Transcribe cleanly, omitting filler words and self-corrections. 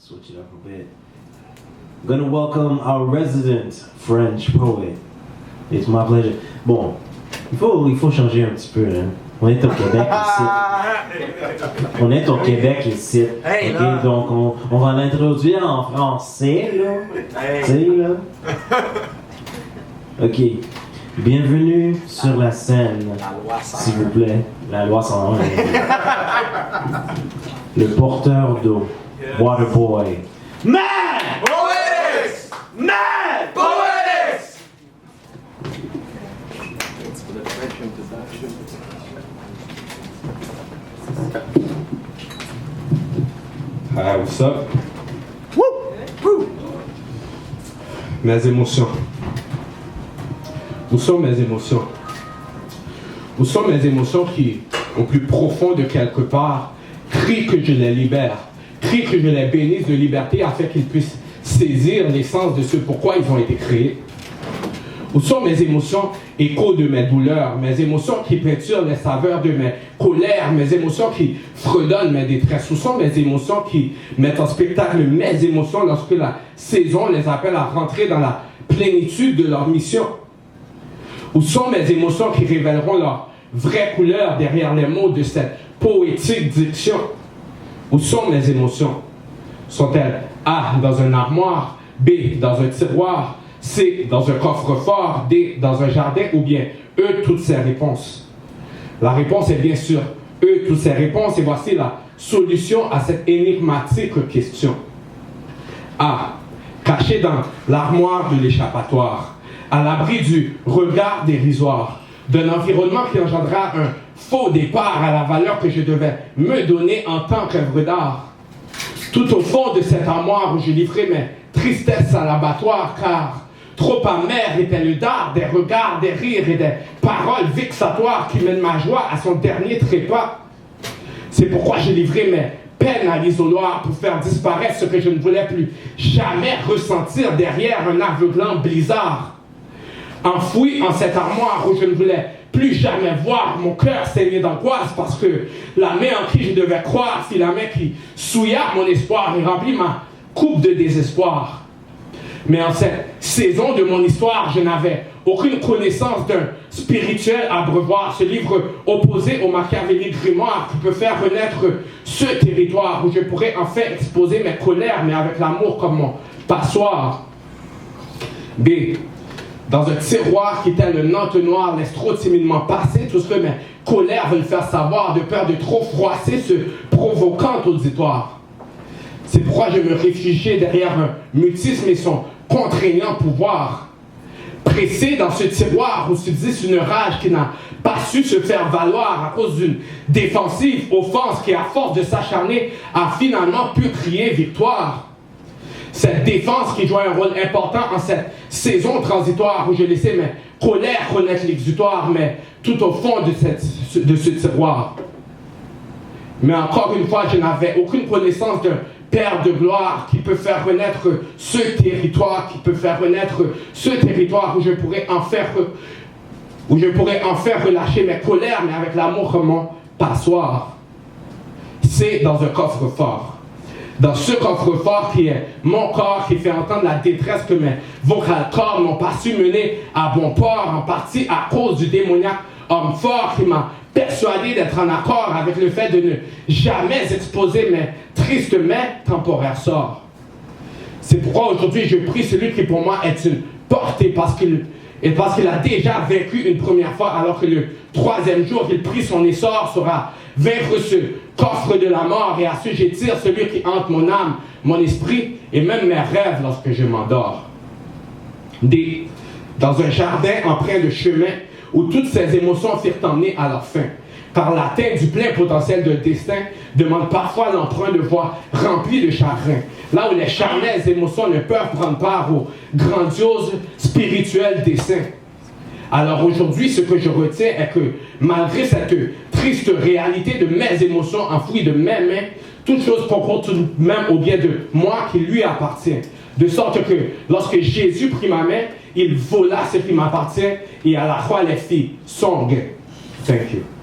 Switch it up a bit. I'm gonna welcome our resident French poet. It's my pleasure. Bon, il faut changer un petit peu, hein. On est au Québec ici. Hey, okay, donc on va l'introduire en français, là. Hey. Tu sais, là. Ok. Bienvenue sur la scène, s'il vous plaît. La loi 101. Le porteur d'eau, yes. Waterboy. Mad Poetics! Mad Poetics! Thanks for the French introduction. Hi, what's up? Woo! Mes émotions. Où sont mes émotions? Où sont mes émotions qui, au plus profond de quelque part, crient que je les libère, crient que je les bénisse de liberté afin qu'ils puissent saisir l'essence de ce pourquoi ils ont été créés? Où sont mes émotions, échos de mes douleurs, mes émotions qui peinturent les saveurs de mes colères, mes émotions qui fredonnent mes détresses? Où sont mes émotions qui mettent en spectacle mes émotions lorsque la saison les appelle à rentrer dans la plénitude de leur mission? Où sont mes émotions qui révéleront leur vraie couleur derrière les mots de cette poétique diction? Où sont mes émotions? Sont-elles A, dans un armoire, B, dans un tiroir, C, dans un coffre-fort, D, dans un jardin, ou bien E, toutes ces réponses? La réponse est bien sûr E, toutes ces réponses, et voici la solution à cette énigmatique question. A, caché dans l'armoire de l'échappatoire, à l'abri du regard dérisoire, d'un environnement qui engendra un faux départ à la valeur que je devais me donner en tant qu'œuvre d'art. Tout au fond de cette armoire où je livrais mes tristesses à l'abattoir, car trop amer était le dard des regards, des rires et des paroles vexatoires qui mènent ma joie à son dernier trépas. C'est pourquoi j'ai livré mes peines à l'isoloir pour faire disparaître ce que je ne voulais plus jamais ressentir derrière un aveuglant blizzard. Enfoui en cette armoire où je ne voulais plus jamais voir mon cœur saigner d'angoisse parce que la main en qui je devais croire, si la main qui souilla mon espoir et remplit ma coupe de désespoir. Mais en cette saison de mon histoire, je n'avais aucune connaissance d'un spirituel abreuvoir, ce livre opposé au machiavélique grimoire qui peut faire renaître ce territoire où je pourrais enfin exposer mes colères, mais avec l'amour comme mon passoire. B. Dans un tiroir qui tel un entonnoir laisse trop timidement passer tout ce que mes colères veulent faire savoir de peur de trop froisser ce provoquant auditoire. C'est pourquoi je me réfugiais derrière un mutisme et son contraignant pouvoir. Pressé dans ce tiroir où subsiste une rage qui n'a pas su se faire valoir à cause d'une défensive offense qui, à force de s'acharner, a finalement pu crier victoire. Cette défense qui joue un rôle important en cette saison transitoire où je laissais mes colères connaître l'exutoire, mais tout au fond de ce tiroir. Mais encore une fois, je n'avais aucune connaissance d'un Père de gloire qui peut faire renaître ce territoire, où je pourrais en faire relâcher mes colères, mais avec l'amour comme mon passoire. C'est dans un coffre-fort. Dans ce coffre-fort qui est mon corps, qui fait entendre la détresse que mes vocales cordes n'ont pas su mener à bon port, en partie à cause du démoniaque homme fort qui m'a persuadé d'être en accord avec le fait de ne jamais exposer mes tristes mais temporaires sorts. C'est pourquoi aujourd'hui je prie celui qui pour moi est une portée parce qu'il a déjà vaincu une première fois, alors que le troisième jour qu'il prit son essor sera vaincre ce coffre de la mort et assujettir celui qui hante mon âme, mon esprit et même mes rêves lorsque je m'endors. D. Dans un jardin empreint de chemin où toutes ces émotions firent emmener à leur fin. Car l'atteinte du plein potentiel d'un destin demande parfois l'emprunt de voies remplies de chagrin. Là où les charnelles émotions ne peuvent prendre part au grandiose spirituel dessein. Alors aujourd'hui, ce que je retiens est que malgré cette triste réalité de mes émotions enfouies de mes mains, toute chose concourt tout de même au bien de moi qui lui appartient. De sorte que lorsque Jésus prit ma main, il vola ce qui m'appartient et à la croix les fit son gain. Thank you.